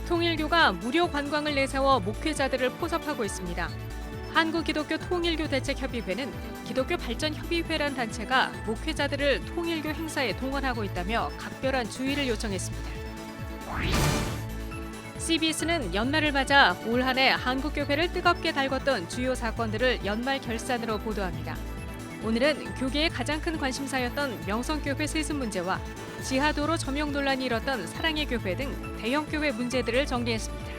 통일교가 무료 관광을 내세워 목회자들을 포섭하고 있습니다. 한국기독교통일교대책협의회는 기독교발전협의회란 단체가 목회자들을 통일교 행사에 동원하고 있다며 각별한 주의를 요청했습니다. CBS는 연말을 맞아 올 한 해 한국교회를 뜨겁게 달궜던 주요 사건들을 연말 결산으로 보도합니다. 오늘은 교계의 가장 큰 관심사였던 명성교회 세습 문제와 지하도로 점용 논란이 일었던 사랑의 교회 등 대형교회 문제들을 정리했습니다.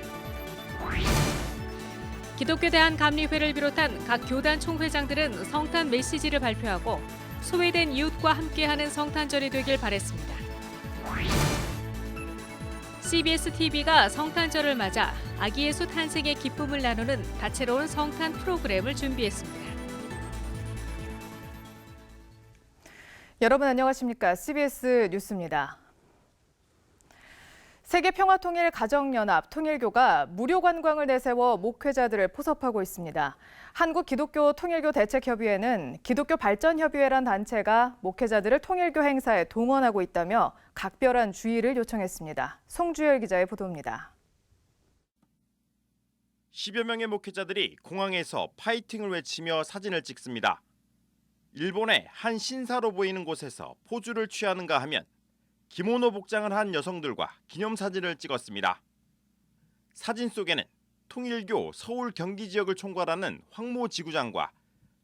기독교 대한감리회를 비롯한 각 교단 총회장들은 성탄 메시지를 발표하고 소외된 이웃과 함께하는 성탄절이 되길 바랬습니다. CBS TV가 성탄절을 맞아 아기 예수 탄생의 기쁨을 나누는 다채로운 성탄 프로그램을 준비했습니다. 여러분 안녕하십니까? CBS 뉴스입니다. 세계평화통일가정연합 통일교가 무료 관광을 내세워 목회자들을 포섭하고 있습니다. 한국기독교통일교대책협의회는 기독교발전협의회란 단체가 목회자들을 통일교 행사에 동원하고 있다며 각별한 주의를 요청했습니다. 송주열 기자의 보도입니다. 10여 명의 목회자들이 공항에서 파이팅을 외치며 사진을 찍습니다. 일본의 한 신사로 보이는 곳에서 포즈를 취하는가 하면 기모노 복장을 한 여성들과 기념사진을 찍었습니다. 사진 속에는 통일교 서울 경기 지역을 총괄하는 황모 지구장과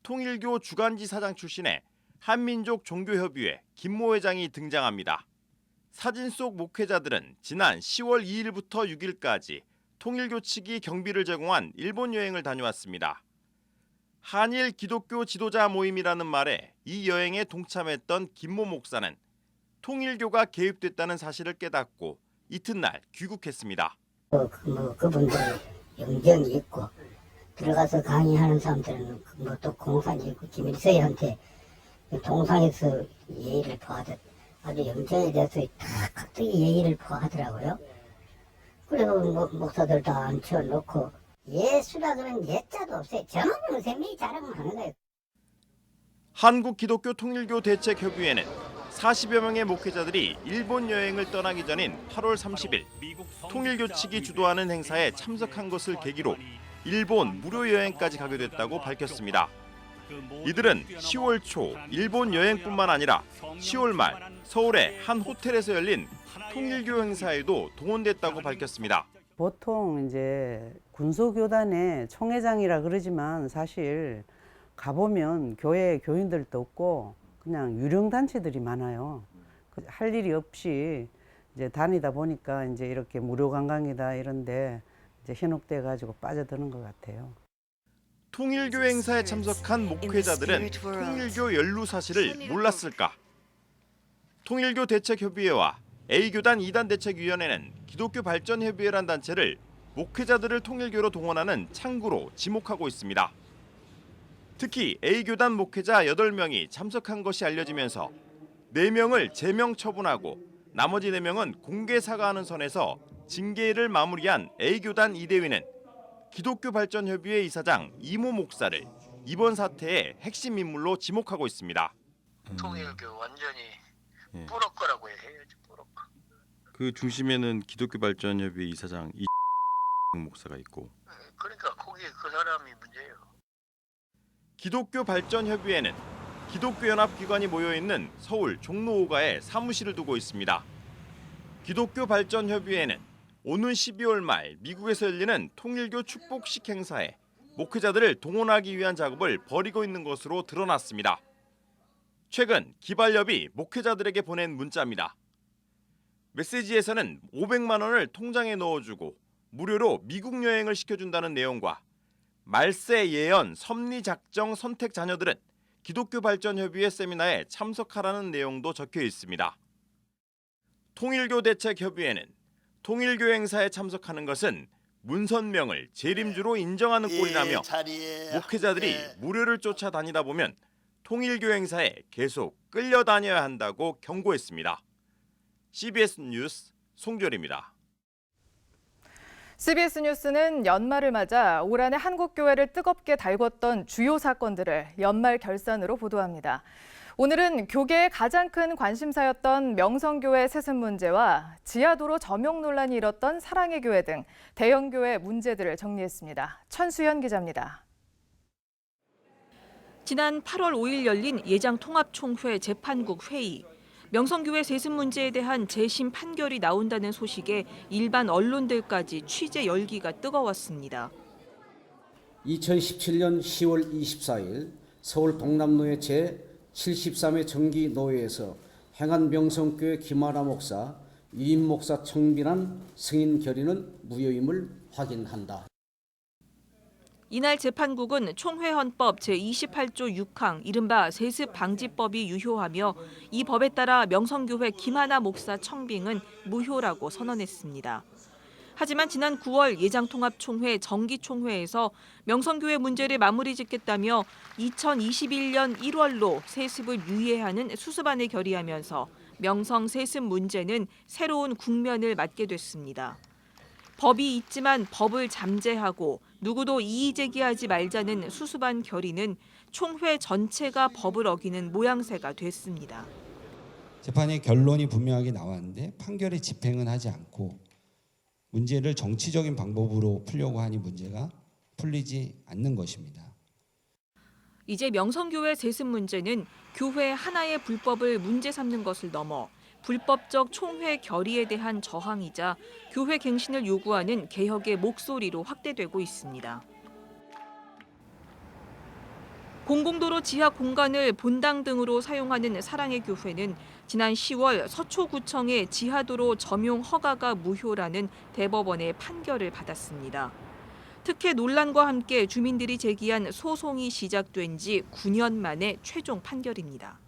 통일교 주간지 사장 출신의 한민족 종교협의회 김모 회장이 등장합니다. 사진 속 목회자들은 지난 10월 2일부터 6일까지 통일교 측이 경비를 제공한 일본 여행을 다녀왔습니다. 한일 기독교 지도자 모임이라는 말에 이 여행에 동참했던 김모 목사는 통일교가 개입됐다는 사실을 깨닫고 이튿날 귀국했습니다. 그분들 영정이 있고 들어가서 강의하는 사람들은 또 공산이 있고 김일성한테 동상에서 예의를 표하듯 아주 영정에 대해서 다 각기 예의를 표하더라고요. 그리고 목사들 다 앉혀놓고 예수라 그러면 예자도 없어요. 저만 생명이 자랑을 하는 거예요. 한국기독교통일교대책협의회는 40여 명의 목회자들이 일본 여행을 떠나기 전인 8월 30일 통일교 측이 주도하는 행사에 참석한 것을 계기로 일본 무료 여행까지 가게 됐다고 밝혔습니다. 이들은 10월 초 일본 여행뿐만 아니라 10월 말 서울의 한 호텔에서 열린 통일교 행사에도 동원됐다고 밝혔습니다. 보통 이제 군소교단의 총회장이라 그러지만 사실 가보면 교회 교인들도 없고 그냥 유령 단체들이 많아요. 할 일이 없이 이제 다니다 보니까 이제 이렇게 무료 관광이다 이런데 이제 현혹돼 가지고 빠져드는 것 같아요. 통일교 행사에 참석한 목회자들은 통일교 연루 사실을 몰랐을까? 통일교 대책협의회와 A교단 2단 대책위원회는 기독교 발전협의회란 단체를 목회자들을 통일교로 동원하는 창구로 지목하고 있습니다. 특히 A교단 목회자 8명이 참석한 것이 알려지면서 4명을 제명 처분하고 나머지 4명은 공개 사과하는 선에서 징계를 마무리한 A교단 이대위는 기독교 발전협의회 이사장 이모 목사를 이번 사태의 핵심 인물로 지목하고 있습니다. 통일교 완전히 뿌럭 거라고 해야지, 뿌럭. 그 중심에는 기독교 발전협의회 이사장 이 목사가 있고. 그러니까 거기 그 사람이 문제예요. 기독교 발전협의회는 기독교 연합기관이 모여있는 서울 종로 5가에 사무실을 두고 있습니다. 기독교 발전협의회는 오는 12월 말 미국에서 열리는 통일교 축복식 행사에 목회자들을 동원하기 위한 작업을 벌이고 있는 것으로 드러났습니다. 최근 기발협이 목회자들에게 보낸 문자입니다. 메시지에서는 500만 원을 통장에 넣어주고 무료로 미국 여행을 시켜준다는 내용과 말세 예언 섭리 작정 선택 자녀들은 기독교 발전협의회 세미나에 참석하라는 내용도 적혀 있습니다. 통일교 대책협의회는 통일교 행사에 참석하는 것은 문선명을 재림주로 인정하는 꼴이라며 목회자들이 무료를 쫓아다니다 보면 통일교 행사에 계속 끌려다녀야 한다고 경고했습니다. CBS 뉴스 송주열입니다. CBS 뉴스는 연말을 맞아 올 한해 한국교회를 뜨겁게 달궜던 주요 사건들을 연말 결산으로 보도합니다. 오늘은 교계의 가장 큰 관심사였던 명성교회 세습 문제와 지하도로 점용 논란이 일었던 사랑의 교회 등 대형 교회 문제들을 정리했습니다. 천수연 기자입니다. 지난 8월 5일 열린 예장통합총회 재판국 회의. 명성교회 세습 문제에 대한 재심 판결이 나온다는 소식에 일반 언론들까지 취재 열기가 뜨거웠습니다. 2017년 10월 24일 서울 동남로의 제73회 정기노회에서 행한 명성교회 김하나 목사, 유임 목사 청빈한 승인 결의는 무효임을 확인한다. 이날 재판국은 총회헌법 제28조 6항 이른바 세습방지법이 유효하며 이 법에 따라 명성교회 김하나 목사 청빙은 무효라고 선언했습니다. 하지만 지난 9월 예장통합총회 정기총회에서 명성교회 문제를 마무리 짓겠다며 2021년 1월로 세습을 유예하는 수습안을 결의하면서 명성 세습 문제는 새로운 국면을 맞게 됐습니다. 법이 있지만 법을 잠재하고 누구도 이의 제기하지 말자는 수습안 결의는 총회 전체가 법을 어기는 모양새가 됐습니다. 재판의 결론이 분명하게 나왔는데 판결의 집행은 하지 않고 문제를 정치적인 방법으로 풀려고 하니 문제가 풀리지 않는 것입니다. 이제 명성교회 세습 문제는 교회 하나의 불법을 문제 삼는 것을 넘어 불법적 총회 결의에 대한 저항이자 교회 갱신을 요구하는 개혁의 목소리로 확대되고 있습니다. 공공도로 지하 공간을 본당 등으로 사용하는 사랑의 교회는 지난 10월 서초구청의 지하도로 점용 허가가 무효라는 대법원의 판결을 받았습니다. 특혜 논란과 함께 주민들이 제기한 소송이 시작된 지 9년 만에 최종 판결입니다.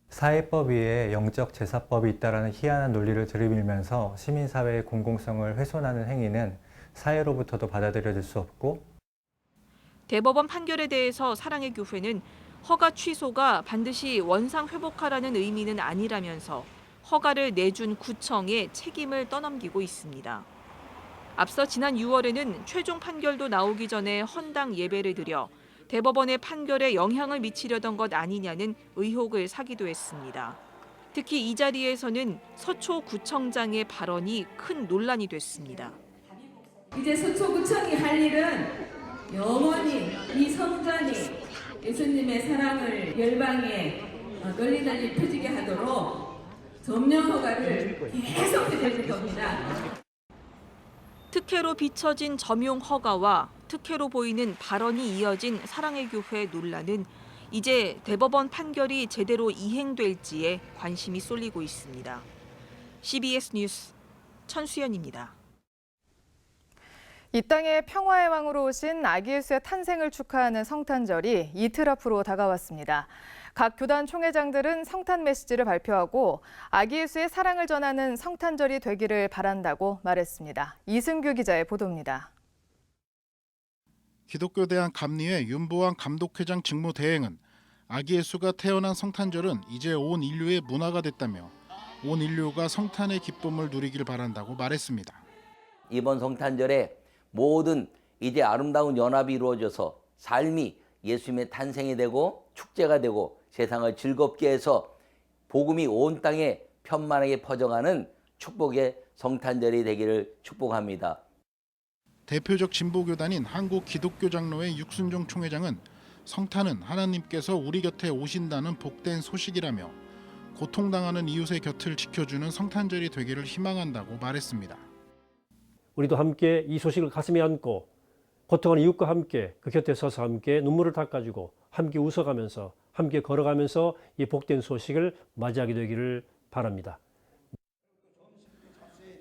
사회법 위에 영적 제사법이 있다라는 희한한 논리를 들이밀면서 시민사회의 공공성을 훼손하는 행위는 사회로부터도 받아들여질 수 없고 대법원 판결에 대해서 사랑의 교회는 허가 취소가 반드시 원상 회복하라는 의미는 아니라면서 허가를 내준 구청에 책임을 떠넘기고 있습니다. 앞서 지난 6월에는 최종 판결도 나오기 전에 헌당 예배를 드려 대법원의 판결에 영향을 미치려던 것 아니냐는 의혹을 사기도 했습니다. 특히 이 자리에서는 서초구청장의 발언이 큰 논란이 됐습니다. 이제 서초구청이 할 일은 영원히 이 성전이 예수님의 사랑을 열방에 널리 펴지게 하도록 점령 허가를 계속 해줄 겁니다. 특혜로 비춰진 점용 허가와 특혜로 보이는 발언이 이어진 사랑의 교회 논란은 이제 대법원 판결이 제대로 이행될지에 관심이 쏠리고 있습니다. CBS 뉴스 천수연입니다. 이 땅에 평화의 왕으로 오신 아기 예수의 탄생을 축하하는 성탄절이 이틀 앞으로 다가왔습니다. 각 교단 총회장들은 성탄 메시지를 발표하고 아기 예수의 사랑을 전하는 성탄절이 되기를 바란다고 말했습니다. 이승규 기자의 보도입니다. 기독교대학 감리회 윤보환 감독회장 직무대행은 아기 예수가 태어난 성탄절은 이제 온 인류의 문화가 됐다며 온 인류가 성탄의 기쁨을 누리길 바란다고 말했습니다. 이번 성탄절에 모든 이제 아름다운 연합이 이루어져서 삶이 예수님의 탄생이 되고 축제가 되고 세상을 즐겁게 해서 복음이 온 땅에 편만하게 퍼져가는 축복의 성탄절이 되기를 축복합니다. 대표적 진보교단인 한국기독교장로회 육순종 총회장은 성탄은 하나님께서 우리 곁에 오신다는 복된 소식이라며 고통당하는 이웃의 곁을 지켜주는 성탄절이 되기를 희망한다고 말했습니다. 우리도 함께 이 소식을 가슴에 안고 고통하는 이웃과 함께 그 곁에 서서 함께 눈물을 닦아주고 함께 웃어가면서 함께 걸어가면서 이 복된 소식을 맞이하게 되기를 바랍니다.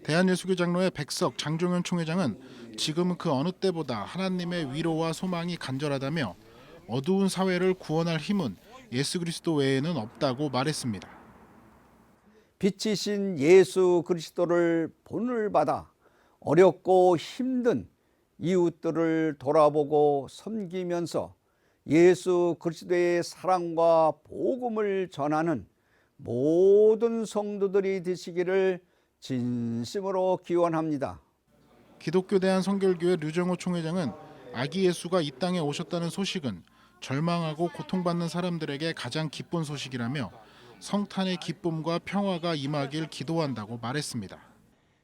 대한예수교장로회 백석 장종현 총회장은 지금은 그 어느 때보다 하나님의 위로와 소망이 간절하다며 어두운 사회를 구원할 힘은 예수 그리스도 외에는 없다고 말했습니다. 빛이신 예수 그리스도를 본을 받아 어렵고 힘든 이웃들을 돌아보고 섬기면서 예수 그리스도의 사랑과 복음을 전하는 모든 성도들이 되시기를 진심으로 기원합니다. 기독교 대한성결교회 류정호 총회장은 아기 예수가 이 땅에 오셨다는 소식은 절망하고 고통받는 사람들에게 가장 기쁜 소식이라며 성탄의 기쁨과 평화가 임하길 기도한다고 말했습니다.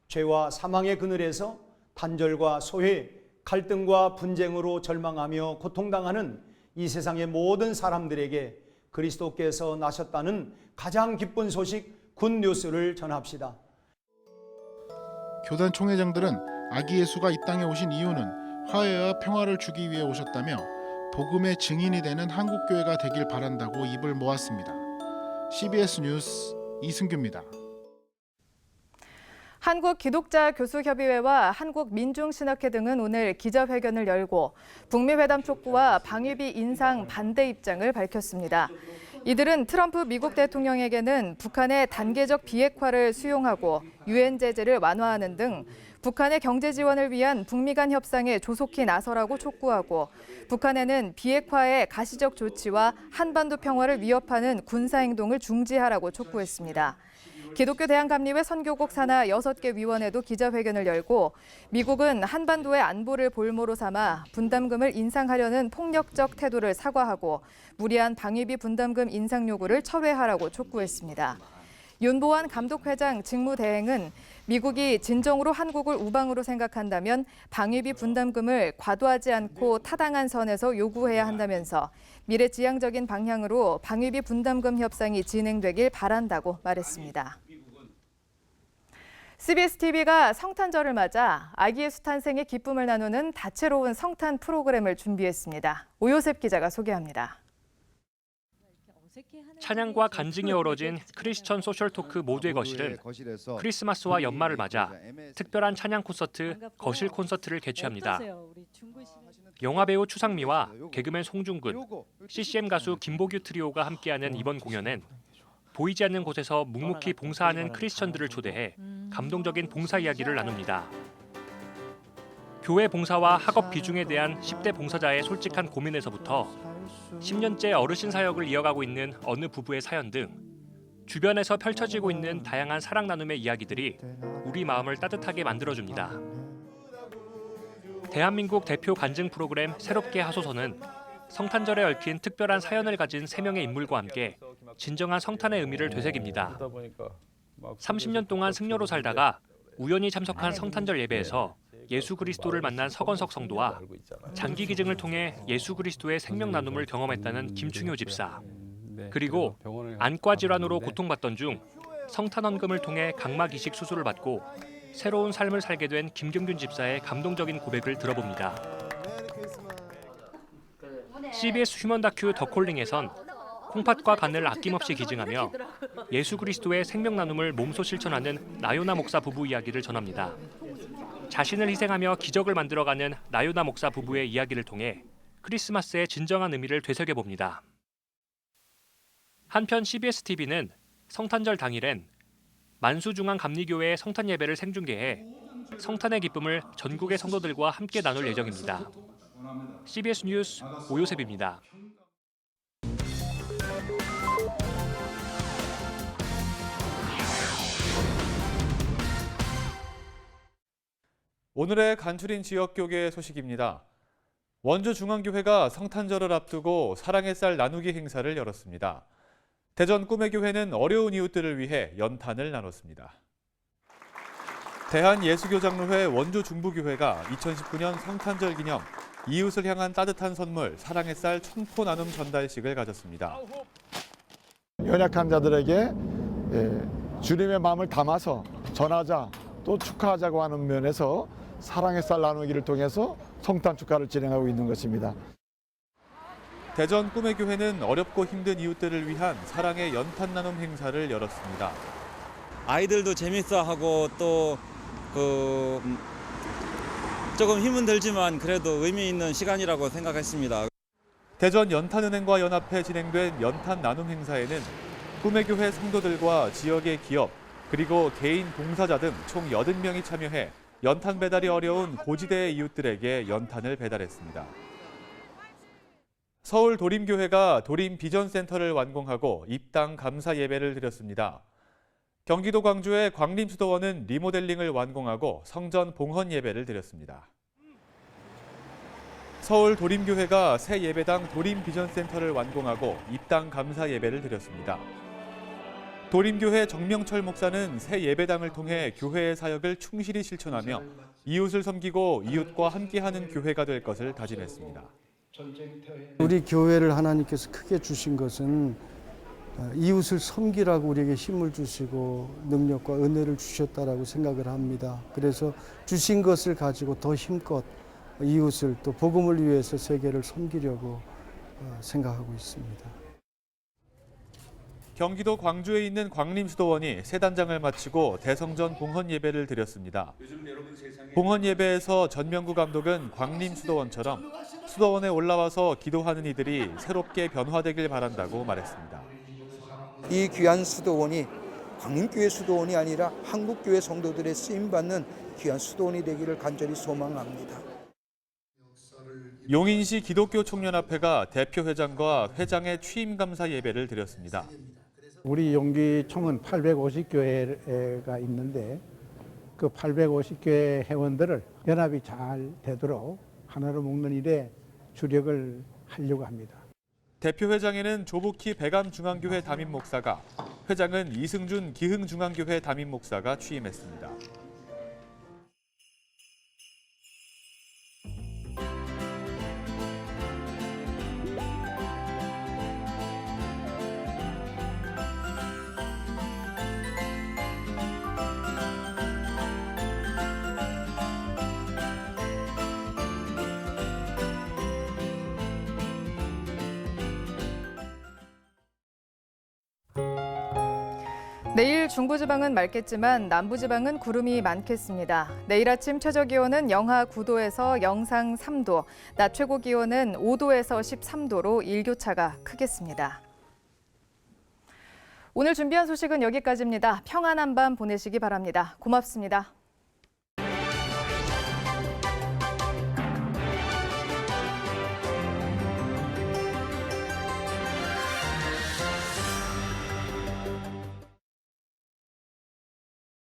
죄와 사망의 그늘에서 단절과 소외, 갈등과 분쟁으로 절망하며 고통당하는 이 세상의 모든 사람들에게 그리스도께서 나셨다는 가장 기쁜 소식 굿뉴스를 전합시다. 교단 총회장들은 아기 예수가 이 땅에 오신 이유는 화해와 평화를 주기 위해 오셨다며 복음의 증인이 되는 한국교회가 되길 바란다고 입을 모았습니다. CBS 뉴스 이승규입니다. 한국기독자교수협의회와 한국민중신학회 등은 오늘 기자회견을 열고 북미회담 촉구와 방위비 인상 반대 입장을 밝혔습니다. 이들은 트럼프 미국 대통령에게는 북한의 단계적 비핵화를 수용하고 유엔 제재를 완화하는 등 북한의 경제 지원을 위한 북미 간 협상에 조속히 나서라고 촉구하고 북한에는 비핵화의 가시적 조치와 한반도 평화를 위협하는 군사행동을 중지하라고 촉구했습니다. 기독교 대한감리회 선교국 산하 6개 위원회도 기자회견을 열고 미국은 한반도의 안보를 볼모로 삼아 분담금을 인상하려는 폭력적 태도를 사과하고 무리한 방위비 분담금 인상 요구를 철회하라고 촉구했습니다. 윤보환 감독회장 직무대행은 미국이 진정으로 한국을 우방으로 생각한다면 방위비 분담금을 과도하지 않고 타당한 선에서 요구해야 한다면서 미래지향적인 방향으로 방위비 분담금 협상이 진행되길 바란다고 말했습니다. CBS TV가 성탄절을 맞아 아기 예수 탄생의 기쁨을 나누는 다채로운 성탄 프로그램을 준비했습니다. 오요셉 기자가 소개합니다. 찬양과 간증이 어우러진 크리스천 소셜 토크 모두의 거실은 크리스마스와 연말을 맞아 특별한 찬양 콘서트 거실 콘서트를 개최합니다. 영화배우 추상미와 개그맨 송중근, CCM 가수 김보규 트리오가 함께하는 이번 공연엔 보이지 않는 곳에서 묵묵히 봉사하는 크리스천들을 초대해 감동적인 봉사 이야기를 나눕니다. 교회 봉사와 학업 비중에 대한 10대 봉사자의 솔직한 고민에서부터 10년째 어르신 사역을 이어가고 있는 어느 부부의 사연 등 주변에서 펼쳐지고 있는 다양한 사랑 나눔의 이야기들이 우리 마음을 따뜻하게 만들어줍니다. 대한민국 대표 간증 프로그램 새롭게 하소서는 성탄절에 얽힌 특별한 사연을 가진 3명의 인물과 함께 진정한 성탄의 의미를 되새깁니다. 30년 동안 승려로 살다가 우연히 참석한 성탄절 예배에서 예수 그리스도를 만난 서건석 성도와 장기 기증을 통해 예수 그리스도의 생명 나눔을 경험했다는 김충효 집사, 그리고 안과 질환으로 고통받던 중 성탄헌금을 통해 각막 이식 수술을 받고 새로운 삶을 살게 된 김경균 집사의 감동적인 고백을 들어봅니다. CBS 휴먼 다큐 더 콜링에선 콩팥과 간을 아낌없이 기증하며 예수 그리스도의 생명 나눔을 몸소 실천하는 나요나 목사 부부 이야기를 전합니다. 자신을 희생하며 기적을 만들어가는 나요나 목사 부부의 이야기를 통해 크리스마스의 진정한 의미를 되새겨봅니다. 한편 CBS TV는 성탄절 당일엔 만수중앙감리교회의 성탄 예배를 생중계해 성탄의 기쁨을 전국의 성도들과 함께 나눌 예정입니다. CBS 뉴스 오요셉입니다. 오늘의 간추린 지역교계 소식입니다. 원주중앙교회가 성탄절을 앞두고 사랑의 쌀 나누기 행사를 열었습니다. 대전 꿈의교회는 어려운 이웃들을 위해 연탄을 나눴습니다. 대한예수교장로회 원주중부교회가 2019년 성탄절 기념 이웃을 향한 따뜻한 선물 사랑의 쌀 천포 나눔 전달식을 가졌습니다. 연약한 자들에게 주님의 마음을 담아서 전하자, 또 축하하자고 하는 면에서 사랑의 쌀 나누기를 통해서 성탄 축하를 진행하고 있는 것입니다. 대전 꿈의교회는 어렵고 힘든 이웃들을 위한 사랑의 연탄 나눔 행사를 열었습니다. 아이들도 재밌어하고 또 조금 힘은 들지만 그래도 의미 있는 시간이라고 생각했습니다. 대전 연탄은행과 연합해 진행된 연탄 나눔 행사에는 꿈의교회 성도들과 지역의 기업 그리고 개인 봉사자 등 총 80명이 참여해 연탄 배달이 어려운 고지대의 이웃들에게 연탄을 배달했습니다. 서울 도림교회가 도림 비전센터를 완공하고 입당 감사 예배를 드렸습니다. 경기도 광주의 광림수도원은 리모델링을 완공하고 성전 봉헌 예배를 드렸습니다. 서울 도림교회가 새 예배당 도림비전센터를 완공하고 입당 감사 예배를 드렸습니다. 도림교회 정명철 목사는 새 예배당을 통해 교회의 사역을 충실히 실천하며 이웃을 섬기고 이웃과 함께하는 교회가 될 것을 다짐했습니다. 우리 교회를 하나님께서 크게 주신 것은 이웃을 섬기라고 우리에게 힘을 주시고 능력과 은혜를 주셨다라고 생각을 합니다. 그래서 주신 것을 가지고 더 힘껏 이웃을 또 복음을 위해서 세계를 섬기려고 생각하고 있습니다. 경기도 광주에 있는 광림수도원이 새 단장을 마치고 대성전 봉헌 예배를 드렸습니다. 봉헌 예배에서 전명구 감독은 광림수도원처럼 수도원에 올라와서 기도하는 이들이 새롭게 변화되길 바란다고 말했습니다. 이 귀한 수도원이 광림교회 수도원이 아니라 한국교회 성도들의 쓰임받는 귀한 수도원이 되기를 간절히 소망합니다. 용인시 기독교 총연합회가 대표회장과 회장의 취임감사 예배를 드렸습니다. 우리 용기총은 850교회가 있는데 그 850교회 회원들을 연합이 잘 되도록 하나로 묶는 일에 주력을 하려고 합니다. 대표회장에는 조복희 배감중앙교회 담임 목사가, 회장은 이승준 기흥중앙교회 담임 목사가 취임했습니다. 내일 중부지방은 맑겠지만 남부지방은 구름이 많겠습니다. 내일 아침 최저기온은 영하 9도에서 영상 3도, 낮 최고기온은 5도에서 13도로 일교차가 크겠습니다. 오늘 준비한 소식은 여기까지입니다. 평안한 밤 보내시기 바랍니다. 고맙습니다.